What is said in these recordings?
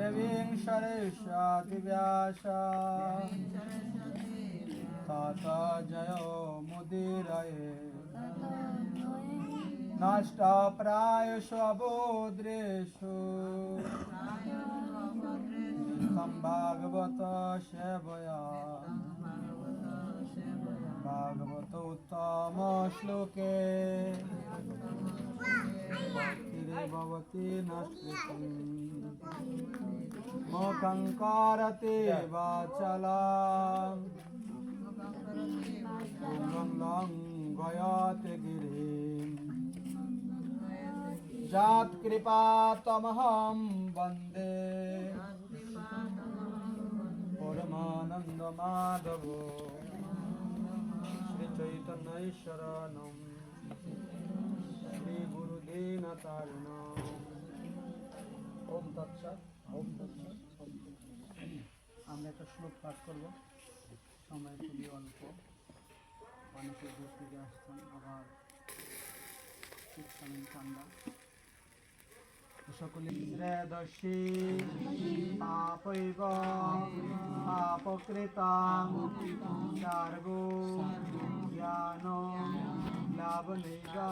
দেবীং সরস্বতী ব্যাস তত জয় মুদিরয়ে নষ্ট প্রায়শু অবদ্রেষু ভাগবত সেবয়া ভাগবত উত্তম শ্লোকে ভক্তিরে ভবতি নস্কৃতি মুখং করতে বাচলাম লং গয়তে গিরিম যাত কৃপা তমহং বন্দে পরমানন্দ মাধব শ্রী চৈতন্য শরণম শ্রী গুরুদীনতারিণম। ওম তৎসৎ। ওম তৎসৎ। আমরা একটা শ্লোক পাঠ করব। সময় খুবই অল্প, অনেকে দূর থেকে আসছেন, আবার শীতকালীন ঠান্ডা। সকলে শ্রেদশী পাপৈব পাপকৃতাং সার্গো জ্ঞান লাভনৈবা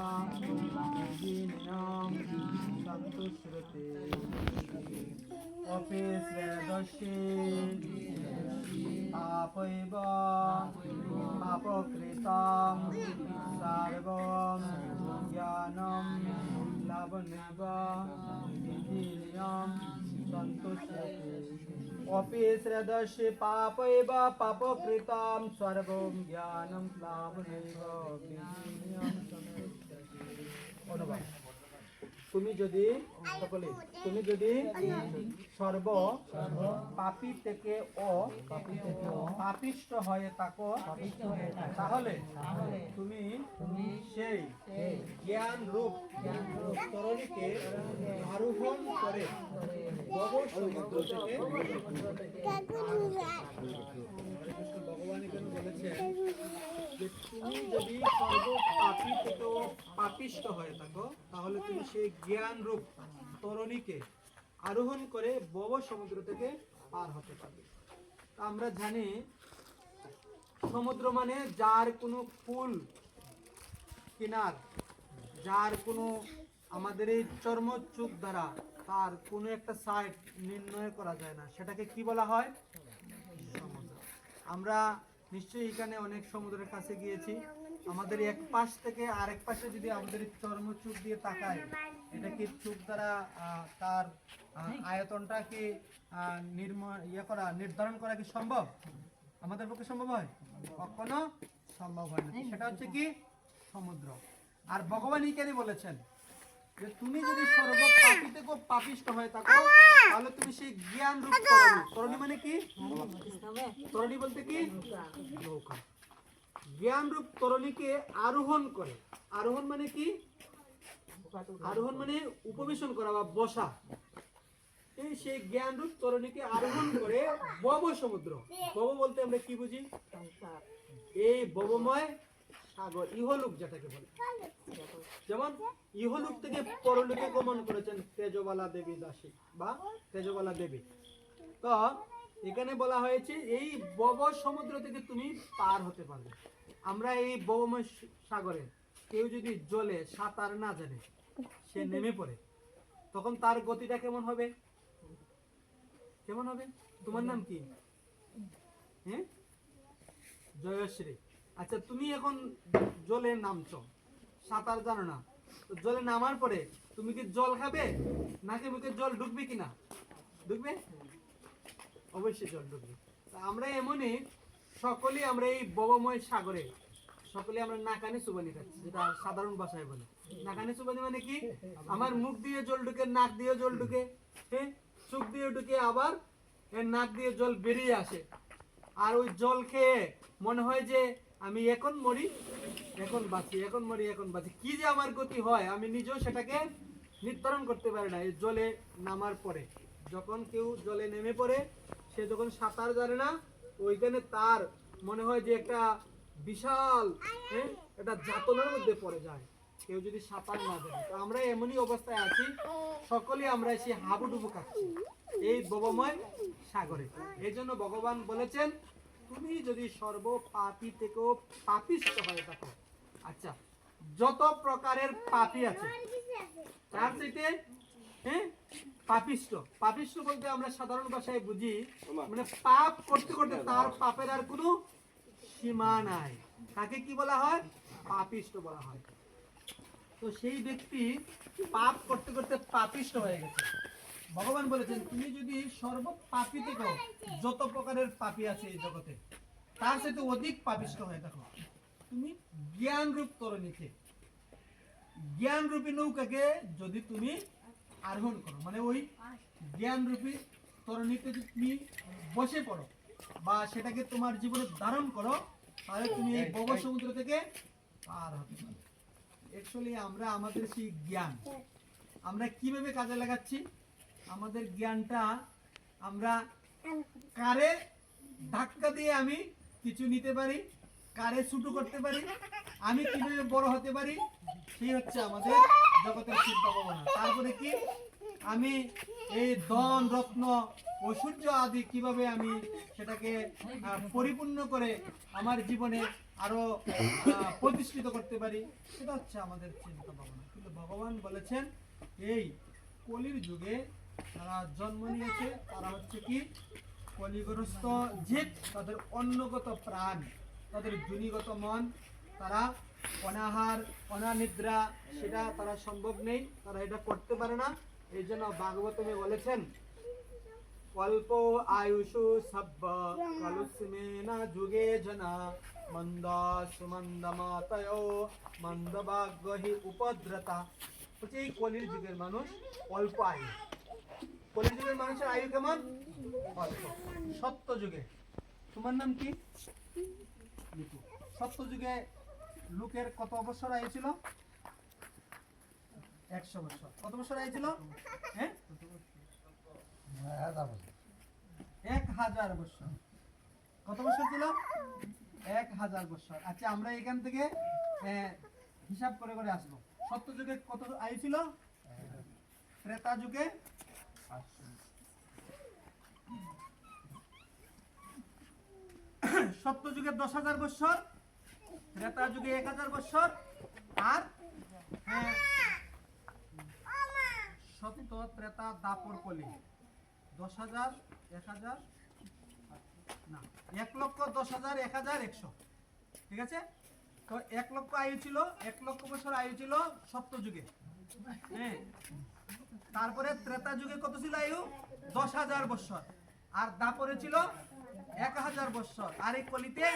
বিঘ্নিনাং সন্তুশ্রুতে অপি শ্রেদশী পাপৈব পাপকৃতাং সার্বং জ্ঞানং লাভনৈবা বিঘ্নিনাং সন্তুশ্রুতে অপি শ্রেদশী পাপৈব পাপকৃতাং সর্বং জ্ঞানং লাভনৈবা বিঘ্নিনাং সন্তুশ্রুতে। অনুবাদ: তুমি যদি সর্ব পাপী থেকে পাপিষ্ট হয়ে থাকো, তাহলে তুমি সেই জ্ঞান রূপ তরণীকে আরোহণ করে সমুদ্র থেকে ভগবান এখানে বলেছেন যে তুমি যদি সর্ব পাপী থেকে পাপিষ্ট হয়ে থাকো, তাহলে তুমি সেই জ্ঞান রূপ তরণীকে আরোহণ করে ভব সমুদ্র থেকে পার হতে পারবে। আমরা জানি সমুদ্র মানে যার কোনো কুল কিনার, যার কোনো আমাদের এই চর্ম চোখ দ্বারা তার কোনো একটা সাইড নির্ণয় করা যায় না, সেটাকে কি বলা হয়? সমুদ্র। আমরা নিশ্চয়ই এখানে অনেক সমুদ্রের কাছে গিয়েছি। আমাদের এক পাশ থেকে আরেক পাশে যদি আমাদের চর্ম চোখ দিয়ে তাকায়, এটা কি চোখ দ্বারা তার আয়তনটা কি নির্ধারণ করা কি সম্ভব? আমাদের পক্ষে সম্ভব হয়? কখনো সম্ভব হয় না। সেটা হচ্ছে কি সমুদ্র। আর ভগবান এখানে বলেছেন যে তুমি যদি সর্ব পাপী থেকে পাপিষ্ট হয়ে থাকো, তাহলে তুমি সেই জ্ঞান রূপ তরণী মানে কি? তরণী বলতে কি? নৌকা। জ্ঞান রূপ তরণীকে আরোহণ করে। আরোহণ মানে কি? আরোহণ মানে উপবেশন করা বা বসা। এই সেই জ্ঞান রূপ তরণীকে আরোহণ করে ভব সমুদ্র। ভব বলতে আমরা কি বুঝি? এই ভবময় সাগর, ইহলোক যেটাকে বলে। যেমন ইহলোক থেকে পরলোকে গমন করেছেন তেজবালা দেবী দাসী বা তেজবালা দেবী। তো এখানে বলা হয়েছে এই ভব সমুদ্র থেকে তুমি পার হতে পারবে। আমরা এই ভবময় সাগরে কেউ যদি জলে সাঁতার না জানে, সে নেমে পড়ে, তখন তার গতিটা কেমন হবে? কেমন হবে? তোমার নাম কি? হ্যাঁ, জয়শ্রী। আচ্ছা, তুমি এখন জলে নামছো, সাঁতার জানো না, তো জলে নামার পরে তুমি কি জল খাবে? নাকি মুখে জল ঢুকবে কিনা? ঢুকবে, অবশ্যই জল ঢুকবে। আমরা এমনই সকলেই আমরা এই ভবময় সাগরে সকলে আমরা নাকানি চুবানি খাচ্ছি, যেটা সাধারণ ভাষায় বলে। নাকানি চুবানি মানে কি? আমার মুখ দিয়ে জল ঢুকে, নাক দিয়ে জল ঢুকে, হ্যাঁ, চোখ দিয়ে ঢুকে, আবার নাক দিয়ে জল বেরিয়ে আসে। আর ওই জল খেয়ে মনে হয় যে আমি এখন মরি এখন বাঁচি, এখন মরি এখন বাঁচি। কি যে আমার গতি হয় আমি নিজেও সেটাকে নির্ধারণ করতে পারি না। এই জলে নামার পরে যখন কেউ জলে নেমে পড়ে, সে যখন সাঁতার জানে না, ওইখানে তার মনে হয় যে একটা বিশাল একটা যাতনার মধ্যে পড়ে যায়। কেউ যদি সাঁতার না জানে, তো আমরা এমনই অবস্থায় আছি, সকলেই আমরা এসে হাবুডুবু খাচ্ছি এই ভবময় সাগরে। এই জন্য ভগবান বলেছেন, তুমি যদি সর্ব পাপী থেকেও পাপিষ্ঠ হয়ে থাকো, আচ্ছা যত প্রকারের পাপী আছে তার থেকে পাপিষ্ঠ, পাপিষ্ঠ বলতে আমরা সাধারণ ভাষায় বুঝি মানে পাপ করতে করতে তার পাপের আর কোনো সীমা নাই, তাকে কি বলা হয়? পাপিষ্ঠ বলা হয়। তো সেই ব্যক্তি পাপ করতে করতে পাপিষ্ঠ হয়ে গেছে। ভগবান বলেছেন, তুমি যদি সর্ব পাপী থেকো, যত প্রকারের পাপী আছে এই জগতে, তার সাথে অধিক পাপিষ্ঠ হয়ে থাকো, তুমি জ্ঞান রূপ তরণীতে, জ্ঞান রূপী নৌকাকে যদি তুমি আরোহণ করো, মানে ওই জ্ঞান রূপী তরণীতে যদি তুমি বসে পড়ো বা সেটাকে তোমার জীবনে ধারণ করো, তাহলে তুমি এই ভব সমুদ্র থেকে পার হতে পারবে। অ্যাকচুয়ালি আমরা আমাদের সেই জ্ঞান আমরা কিভাবে কাজে লাগাচ্ছি? আমাদের জ্ঞানটা আমরা কারে ধাক্কা দিয়ে আমি কিছু নিতে পারি, কারে ছোট করতে পারি, আমি কিভাবে বড় হতে পারি, সেই হচ্ছে আমাদের জগতের চিন্তা ভাবনা। তারপরে কি আমি এই ধন রত্ন ঐশ্বর্য আদি কিভাবে আমি সেটাকে পরিপূর্ণ করে আমার জীবনে আরো প্রতিষ্ঠিত করতে পারি, সেটা হচ্ছে আমাদের চিন্তা ভাবনা। কিন্তু ভগবান বলেছেন, এই কলির যুগে যারা জন্ম নিয়েছে তারা হচ্ছে কি কলিগ্রস্ত জীব, তাদের অন্নগত প্রাণ, তাদের জুনিগত মন, তারা অনাহার অনানিদ্রা সেটা তারা সম্ভব নেই, তারা এটা করতে পারে না। এই জন্য ভাগবতমে বলেছেন, অল্প আয়ুষু সব্য কলুস্মেনা যুগে জনা মন্দ সুমন্দমাতয় মন্দভাগ্যহি উপদ্রতা। হচ্ছে এই কলির যুগের মানুষ অল্প আয়ু। কলির যুগের মানুষের আয়ু কেমন? অল্প। সত্য যুগে, তোমার নাম কি? সত্য যুগে লোকের কত বছর আয়ু ছিল? 100 বছর। কত বছর আয়ু ছিল? 1000 বছর। কত বছর ছিল? 1000 বছর। আচ্ছা, আমরা এখান থেকে হিসাব করে করে আসবো। সত্য যুগে কত আয়ু ছিল? ত্রেতা যুগে সত্য যুগে 10,000 বছর, ত্রেতা যুগে 1000 বছর, আর সত্য ত্রেতা দাপর কলি 10,000 1000 না 1,10,000 1,100। ঠিক আছে, তো 1 লক্ষ আয়ু ছিল, 1 লক্ষ বছর আয়ু ছিল সত্য যুগে। হ্যাঁ, তারপরে ত্রেতা যুগে কত ছিল আয়ু? 10,000 বছর, আর দাপরে ছিল 1,000 বছর, আর এই কলিতে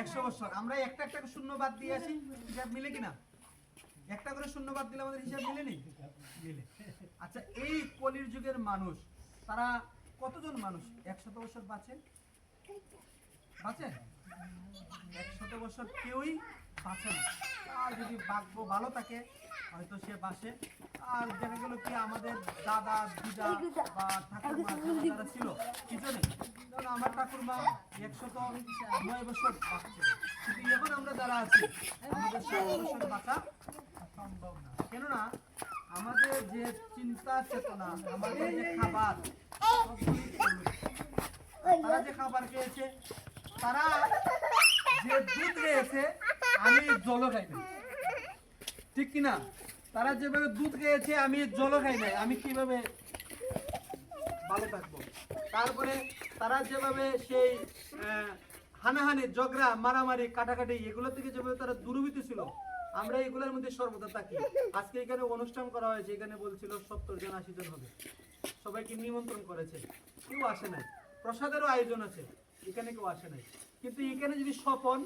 100 বছর। আমরা একটা একটা শূন্য বাদ দিয়ে আসি, হিসাব মিলে কিনা? একটা করে শূন্য বাদ দিলে আমাদের হিসাব মিলে নি? মিলে। আচ্ছা, এই কলির যুগের মানুষ তারা কতজন মানুষ 100 বছর বাঁচে? বাঁচে? 100 বছর কেউই বাঁচে না। আর যদি ভাগ্য ভালো থাকে হয়তো সে বাঁচে। আর দেখা গেল কি আমাদের দাদা দিদা বা ঠাকুরমা যারা ছিল কি জানে, যেমন আমার ঠাকুরমা 109 বছর বাঁচছে, কিন্তু এখন আমরা যারা আছি আমাদের 60 বছর বাঁচা সম্ভব না। কেননা আমাদের যে চিন্তা চেতনা, আমাদের যে খাবার, তারা যে খাবার খেয়েছে, তারা যে দুধ খেয়েছে, আমি জল খাই নাই, ঠিক কিনা? তারা যেভাবে দুধ খেয়েছে আমি জল খাই নাই, আমি কিভাবে ভালো থাকবো? তারপরে তারা যেভাবে সেই হানাহানি ঝগড়া মারামারি কাটাকাটি এগুলো থেকে যেভাবে তারা দূরভীত ছিল, আমরা এগুলোর মধ্যে সর্বদা থাকি। আজকে এখানে অনুষ্ঠান করা হয়েছে, এখানে বলছিল 70 জন 80 জন হবে, সবাইকে নিমন্ত্রণ করেছে, কেউ আসে নাই। প্রসাদেরও আয়োজন আছে, এখানে কেউ আসে নাই। কিন্তু এখানে যদি স্বপন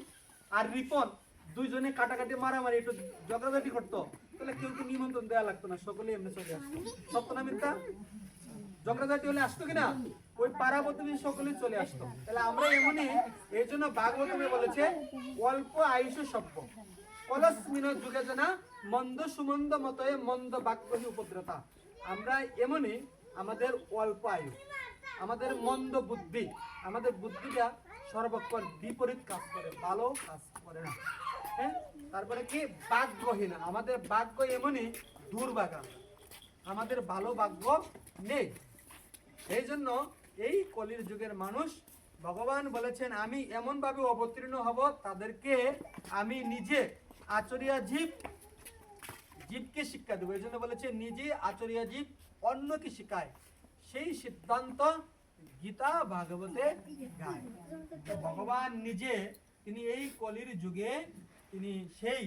আর রিপন দুইজনে কাটাকাটি মারামারি একটু ঝগড়াঝাটি করতো, তাহলে কেউ কি নিমন্ত্রণ দেওয়া লাগতো না, সকলেই এমনি চলে আসতো। সত্য না মিথ্যা? ঝগড়াঝাটি হলে আসতো কিনা? ওই পাড়া প্রতিবেশী সকলেই চলে আসতো। তাহলে আমরা এমনই, এই জন্য ভাগবতমে বলেছে, অল্প আয়ুষ সভ্য কলস মিনত যুগে জানা মন্দ সুমন্দ মতয়ে মন্দ বাক্যহি উপদ্রতা। আমরা এমনই, আমাদের অল্প আয়ু, আমাদের মন্দ বুদ্ধি, আমাদের বুদ্ধিটা সর্বক্ষণ বিপরীত কাজ করে, ভালো কাজ করে না। হ্যাঁ, তারপরে কি ভাগ্যহীন, আমাদের ভাগ্য এমনই দুর্ভাগা, আমাদের ভালো ভাগ্য নেই। এই জন্য এই কলির যুগের মানুষ, ভগবান বলেছেন আমি এমন ভাবে অবতীর্ণ হব তাদেরকে আমি নিজে আচরিয়া জীবকে শিক্ষা দেবো। এই জন্য বলেছে নিজে আচরিয়া জীব অন্যকে শিখায়, সেই সিদ্ধান্ত গীতা ভাগবতে গায়। ভগবান নিজে তিনি এই কলির যুগে তিনি সেই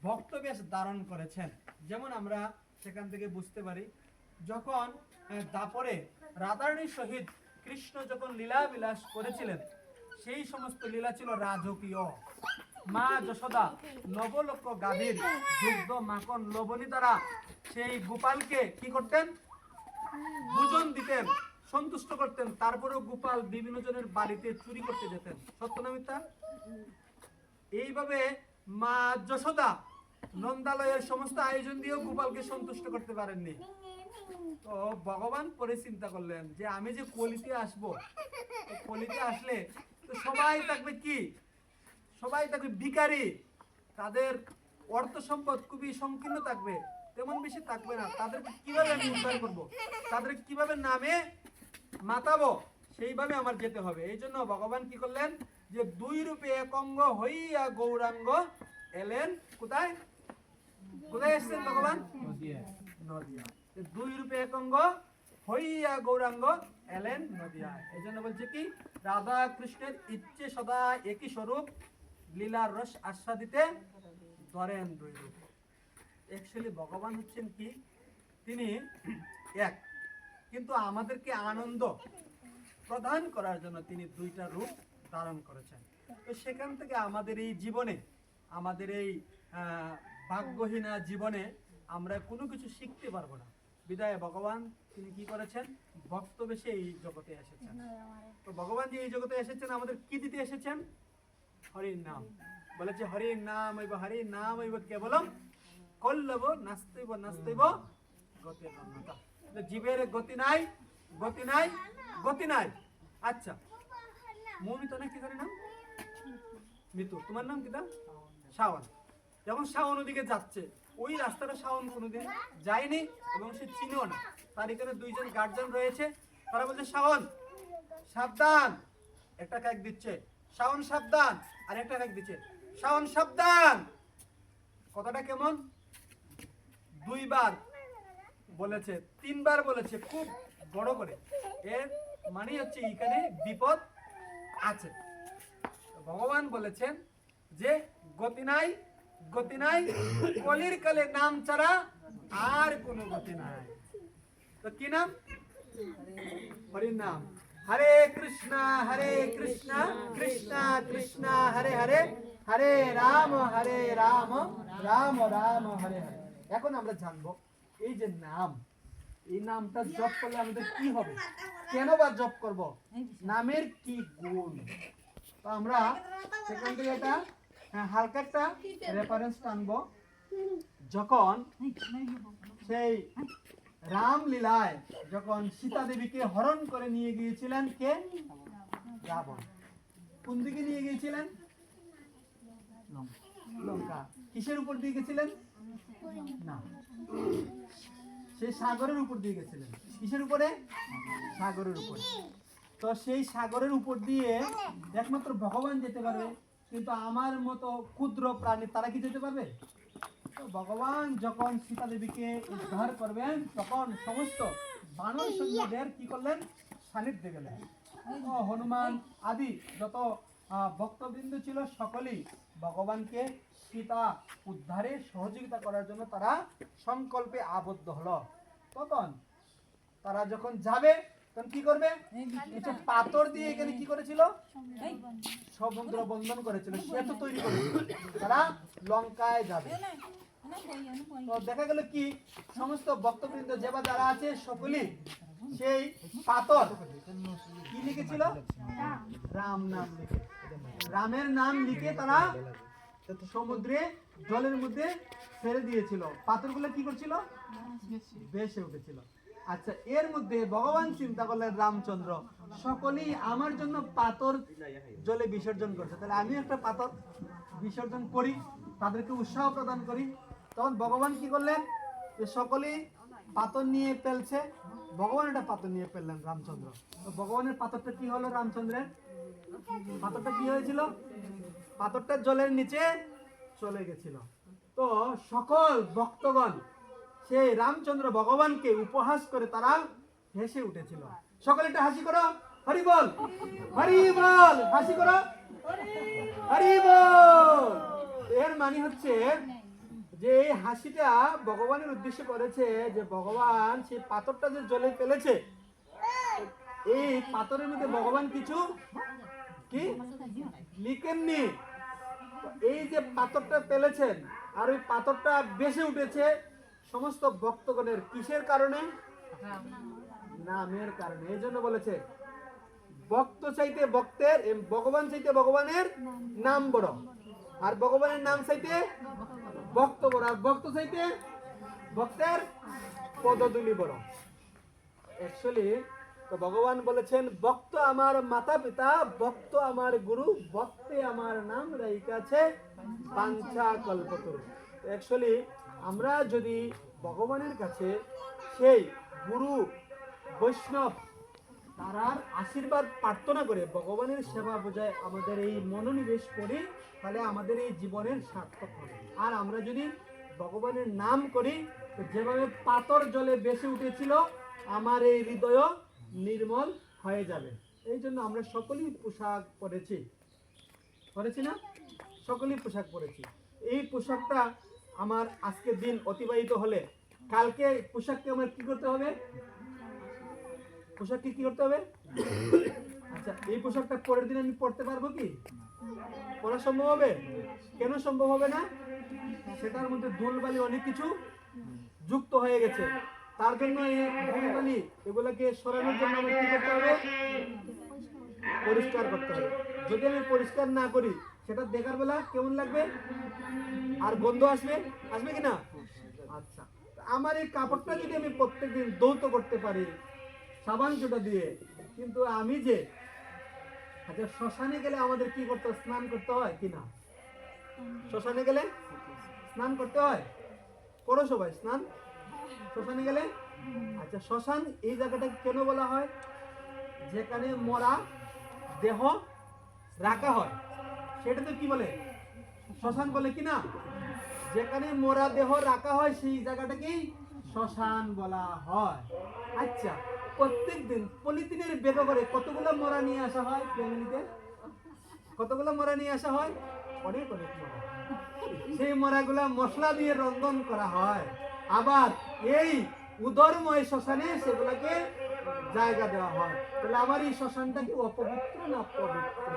ভক্তবেশ ধারণ করেছেন। যেমন আমরা সেখান থেকে বুঝতে পারি, যখন দাপরে রাধারানীর সহিত কৃষ্ণ যখন লীলা বিলাস করেছিলেন, সেই সমস্ত লীলা ছিল রাজকীয়। মা যশোদা নবলক্ষ গাভীর দুগ্ধ মাখন লবণী দ্বারা সেই গোপালকে কি করতেন, ভোজন দিতেন, সন্তুষ্ট করতেন। তারপরেও গোপাল বিভিন্ন জনের বাড়িতে চুরি করতে যেতেন, সত্য না মিথ্যা? এইভাবে মা যশোদা নন্দালয়ের সমস্ত আয়োজন দিয়েও গোপালকে সন্তুষ্ট করতে পারেননি। তো ভগবান পরে চিন্তা করলেন যে আমি যে কলিতে আসবো, কলিতে আসলে তো সবাই থাকবে কি, সবাই থাকবে ভিখারি, তাদের অর্থ সম্পদ খুবই সংকীর্ণ থাকবে, তেমন বেশি থাকবে না। তাদেরকে কিভাবে আমি উদ্ধার করবো, তাদেরকে কিভাবে নামে মাতাবো, সেইভাবে আমার যেতে হবে। এই জন্য ভগবান কি করলেন, যে 2 রূপে এক অঙ্গ হইয়া গৌরাঙ্গ এলেন। কোথায় কোথায় এসেছেন ভগবান? নদিয়া। 2 রূপে এক অঙ্গ হইয়া গৌরাঙ্গ এলেন নদিয়া। এই জন্য বলছে কি, রাধা কৃষ্ণের ইচ্ছে সদা একই স্বরূপ, লীলার রস আস্বাদিতে ধরেন 2 রূপ। অ্যাকচুয়ালি ভগবান হচ্ছেন কি, তিনি এক, কিন্তু আমাদেরকে আনন্দ প্রদান করার জন্য তিনি 2টা রূপ ধারণ করেছেন। তো সেখান থেকে আমাদের এই জীবনে, আমাদের এই ভাগ্যহীনা জীবনে আমরা কোনো কিছু শিখতে পারবো না। বিদায় ভগবান তিনি কি করেছেন, ভক্ত বেশে এই জগতে এসেছেন। তো ভগবান যে এই জগতে এসেছেন আমাদের কি দিতে এসেছেন? হরির নাম। বলেছে হরির নাম হইব, হরির নাম হইব কেবলম কল্লব নাস্তিব নাস্তিব গতি অন্যতা। জীবের গতি নাই, গতি নাই, গতি নাই। আচ্ছা, মৌমিতা না কি জানি নাম, মিতু, তোমার নাম কিটা? শাওন। যখন শাওন ওদিকে যাচ্ছে, ওই রাস্তাটা শাওন কোনোদিন যায়নি এবং সে চিনেও না। তার এখানে 2 জন গার্জিয়ান রয়েছে, তারা বলছে শাওন সাবধান, একটা কাক দিচ্ছে, শাওন সাবধান, আর একটা কাক দিচ্ছে, শাওন সাবধান। কথাটা কেমন? 2 বার বলেছে, 3 বার বলেছে, খুব বড় করে। এর মানে হচ্ছে এখানে বিপদ আছে। ভগবান বলেছেন যে গতি নাই, গতি নাই, কলির কালে নাম ছাড়া আর কোনো গতি নাই। তো কি নাম? হরির নাম। হরে কৃষ্ণ কৃষ্ণ কৃষ্ণ হরে হরে, হরে রাম রাম রাম হরে হরে। এখন আমরা জানবো এই যে নাম, এই নামটা জপ করলে আমাদের কি হবে, কেন বা জপ করব, নামের কি গুণ। তো আমরা সেখান থেকে এটা হালকা একটা রেফারেন্স টানবো। যখন সেই রামলীলায় যখন সীতা দেবীকে হরণ করে নিয়ে গিয়েছিলেন কে? রাবণ। কোন দিকে নিয়ে গিয়েছিলেন? লঙ্কা। কিসের উপর দিয়ে গেছিলেন? না, সেই সাগরের উপর দিয়ে গেছিলেন। কিসের উপরে? সাগরের উপরে। তো সেই সাগরের উপর দিয়ে একমাত্র ভগবান যেতে পারবে, কিন্তু আমার মতো ক্ষুদ্র প্রাণী তারা কি যেতে পারবে? তো ভগবান যখন সীতা দেবীকে উদ্ধার করবেন, তখন সমস্ত বানর সৈন্যদের কি করলেন? সান্নিধ্যে গেলেন। হনুমান আদি যত ভক্তবৃন্দ ছিল সকলেই ভগবানকে সীতা উদ্ধারে সহযোগিতা করার জন্য তারা সংকল্পে আবদ্ধ হলো। তখন তারা যখন যাবে, তখন কি করবে? কিছু পাথর দিয়ে এখানে কি করেছিল? সমুদ্র বন্ধন করেছিল, সেতু তৈরি করেছিল। তারা লঙ্কায় যাবে। তো দেখা গেল কি, সমস্ত ভক্তবৃন্দ যেবা যারা আছে সকলেই সেই পাথর কি লিখেছিল? রাম নাম লিখে, রামের নাম লিখে তারা সমুদ্রে জলের মধ্যে ছেড়ে দিয়েছিল। পাথরগুলো কি করছিল? ভেসে উঠেছিল। আচ্ছা, এর মধ্যে ভগবান চিন্তা করলেন রামচন্দ্র সকলেই আমার জন্য পাথর জলে বিসর্জন করছে, তাহলে আমি একটা পাথর বিসর্জন করি। তাদেরকে উৎসাহ প্রদান করি, তখন ভগবান কি করলেন, যে সকলেই পাথর নিয়ে ফেলছে, ভগবান একটা পাথর নিয়ে ফেললেন রামচন্দ্র। তো ভগবানের পাথরটা কি হলো, রামচন্দ্রের পাথরটা কি হয়েছিল, পাথরটা জলের নিচে চলে গেছিল। তো সকল ভক্তগণ সেই রামচন্দ্র ভগবানকে উপহাস করে তারা হেসে উঠেছিল। সকলে একটা হাসি করো, হরি বল, হরি বল, হাসি করো, হরি বল। এর মানে হচ্ছে যে এই হাসিটা ভগবানের উদ্দেশ্যে করেছে, যে ভগবান সেই পাথরটা যে জলে ফেলেছে, এই পাথরের মধ্যে ভগবান কিছু কি লিখেননি। এই যে পাথরটা ফেলেছেন আর ওই পাথরটা বেশি উঠেছে সমস্ত ভক্তগণের কিসের কারণে, নামের কারণে। এই জন্য বলেছে ভক্ত চাইতে ভক্তের, ভগবান চাইতে ভগবানের নাম বড়, আর ভগবানের নাম চাইতে ভক্ত বড়, আর ভক্ত চাইতে ভক্তের পদধূলি বড়। অ্যাকচুয়ালি তো ভগবান বলেছেন ভক্ত আমার মাতা পিতা, ভক্ত আমার গুরু, ভক্তে আমার নাম রাইকাছে বাঞ্ছা কল্পতরু। অ্যাকচুয়ালি আমরা যদি ভগবানের কাছে সেই গুরু বৈষ্ণব তারার আশীর্বাদ প্রার্থনা করে ভগবানের সেবা বোঝায় আমাদের এই মনোনিবেশ করি, তাহলে আমাদের এই জীবনের সার্থক হবে। আর আমরা যদি ভগবানের নাম করি, তো যেভাবে পাথর জলে ভেসে উঠেছিল আমার এই হৃদয় নির্মল হয়ে যাবে। এই জন্য আমরা সকলেই পোশাক পরেছি, পরেছি না, সকলেই পোশাক পরেছি। এই পোশাকটা আমার আজকে দিন অতিবাহিত হলে কালকে পোশাককে আমার কি করতে হবে, পোশাককে কি করতে হবে, আচ্ছা এই পোশাকটা পরের দিন আমি পড়তে পারবো কি, পড়া সম্ভব হবে? কেন সম্ভব হবে না? সেটার মধ্যে ধুলবালি অনেক কিছু যুক্ত হয়ে গেছে। তার জন্য এই ধুলবালি এগুলোকে সরানোর জন্য আমার কি করতে হবে, পরিষ্কার করতে হবে। যদি আমি পরিষ্কার না করি সেটা দেখার বেলা কেমন লাগবে, আর গন্ধ আসবে, আসবে কিনা? আচ্ছা, আমার এই কাপড়টা যদি আমি প্রত্যেকদিন ধৌত করতে পারি সাবান জুটা দিয়ে, কিন্তু আমি যে আচ্ছা শ্মশানে গেলে আমাদের কি করতে হয়, স্নান করতে হয় কিনা? শ্মশানে গেলে স্নান করতে হয়, করো সবাই স্নান শ্মশানে গেলে? আচ্ছা শ্মশান এই জায়গাটা কেন বলা হয়, যেখানে মরা দেহ রাখা হয় সেটা তো কি বলে, শ্মশান বলে কিনা? যেখানে মরা দেহ রাখা হয় সেই জায়গাটাকেই শ্মশান বলা হয়। আচ্ছা প্রত্যেকদিন পলিথিনের ব্যাগে করে কতগুলো মরা নিয়ে আসা হয় ফ্যামিলিতে, কতগুলো মরা নিয়ে আসা হয়, অনেক অনেক মরা। সেই মরাগুলা মশলা দিয়ে রন্ধন করা হয়, আবার এই উদরময় শ্মশানে সেগুলোকে জায়গা দেওয়া হয়। তাহলে আমার এই শ্মশানটা কি অপবিত্র না পবিত্র?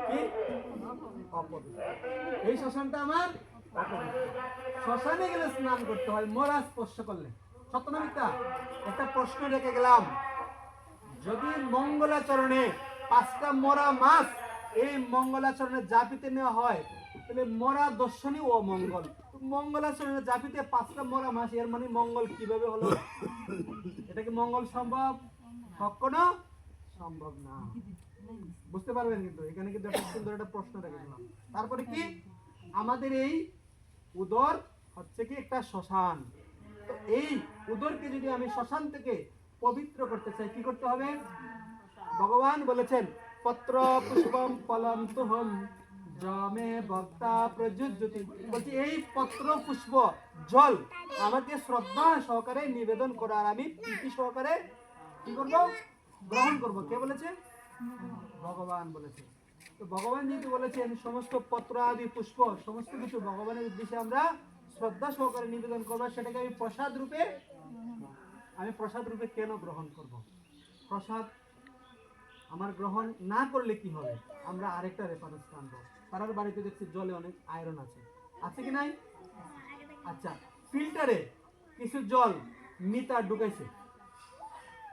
কি অপবিত্র? এই শ্মশানটা আমার অপবিত্র। শ্মশানে গেলে স্নান করতে হয় মরা স্পর্শ করলে, সত্য না মিথ্যা? একটা প্রশ্ন রেখে গেলাম, যদি মঙ্গলাচরণে 5টা মরা মাছ এই মঙ্গলাচরণে জাপিতে নেওয়া হয়, তাহলে মরা দর্শনী ও মঙ্গল। মঙ্গলাচরণে জাপিতে 5টা মরা মাছ, এর মানে মঙ্গল কিভাবে হলো? এটা কি মঙ্গল সম্ভব? কখনো সম্ভব না। বুঝতে পারবেন? কিন্তু এখানে কিন্তু একটা সুন্দর একটা প্রশ্ন রেখে গেলাম। তারপরে কি, আমাদের এই উদর হচ্ছে কি একটা শ্মশান। তো এই উদরকে যদি আমি শ্মশান থেকে পবিত্র করতে চাই কি করতে হবে? ভগবান বলেছেন পত্র পুষ্পম ফলম তুহম জমে ভক্তা প্রযুজ্যতি। বলছি এই পত্র পুষ্প জল আমাকে শ্রদ্ধা সহকারে নিবেদন করা, আর আমি প্রীতি সহকারে কি করব? গ্রহণ করব। কে বলেছে? ভগবান বলেছে। তো ভগবান যেহেতু বলেছেন সমস্ত পত্র আদি পুষ্প সমস্ত কিছু ভগবানের উদ্দেশ্যে আমরা শ্রদ্ধা সহকারে নিবেদন করবো, সেটাকে আমি প্রসাদ রূপে, আমি প্রসাদ রূপে কেন গ্রহণ করব? প্রসাদ আমার গ্রহণ না করলে কি হবে? আমরা আরেকটা রেফারেন্স আনবো। তার বাড়িতে দেখছি জলে অনেক আয়রন আছে, আছে কি নাই? আচ্ছা ফিল্টারে কিছু জল মিটার ঢুকাইছে,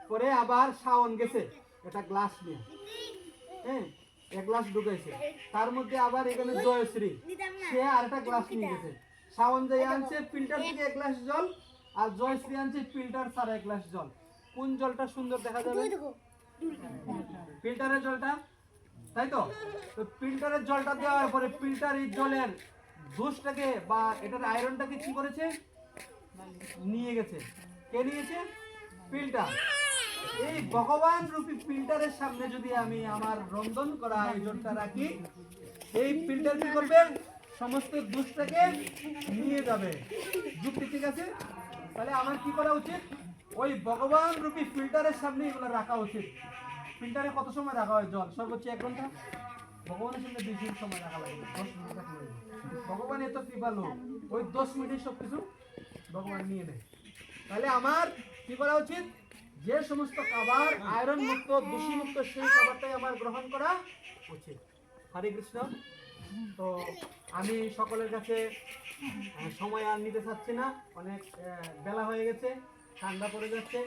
পরে আবার শাওন গেছে একটা গ্লাস নিয়ে, হ্যাঁ এক গ্লাস ঢুকাইছে, তার মধ্যে আবার এখানে জয়শ্রী সে আর একটা গ্লাস নিয়ে গেছে। শাওন যাই আনছে ফিল্টার থেকে 1 গ্লাস জল, আর জয়শ্রী আনছে ফিল্টার ছাড়া 1 গ্লাস জল। কোন জলটা সুন্দর দেখা যাবে? ফিল্টারের জলটা, তাই তো? তো ফিল্টারের জলটা দেওয়ার পরে ফিল্টারের জলের দোষটাকে বা এটার আয়রনটাকে কি করেছে, নিয়ে গেছে। কে নিয়েছে? ফিল্টার। এই ভগবান রূপী ফিল্টারের সামনে যদি আমি আমার রন্ধন করা আয়োজনটা রাখি, এই ফিল্টার কি করবে? সমস্ত দোষটাকে নিয়ে যাবে। যুক্তি ঠিক আছে? তাহলে আমার কি করা উচিত? ওই ভগবান রূপী ফিল্টারের সামনে এগুলো রাখা উচিত। ফিল্টারে কত সময় রাখা হয় জল? সর্বোচ্চ 1 ঘন্টা। ভগবানের সামনে 20 মিনিট সময় রাখা লাগে, 10 মিনিট রাখলে হবে। ভগবান এত কৃপালু, ওই 10 মিনিটে সবকিছু ভগবান নিয়ে নেয়। তাহলে আমার কি করা উচিত? যে সমস্ত খাবার আয়রন মুক্ত, দূষি মুক্ত, সেই খাবারটাই আমার গ্রহণ করা উচিত। হরে কৃষ্ণ। তো আমি সকলের কাছে সময় আর নিতে চাচ্ছি না, অনেক বেলা হয়ে গেছে, ঠান্ডা পড়ে যাচ্ছে।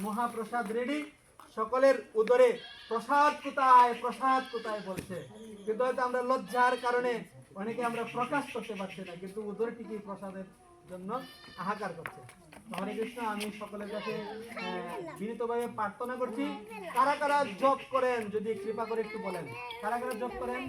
মহাপ্রসাদ রেডি, সকলের উদরে প্রসাদ কোথায়, প্রসাদ কোথায় বলছে, কিন্তু হয়তো আমরা লজ্জার কারণে অনেকে আমরা প্রকাশ করতে পারছি না, কিন্তু উদরে ঠিকই প্রসাদের জন্য হাহাকার করছে। হরে কৃষ্ণ। আমি সকলের কাছে বিনীতভাবে প্রার্থনা করছি, কারা কারা জপ করেন যদি কৃপা করে একটু বলেন, কারা কারা জপ করেন?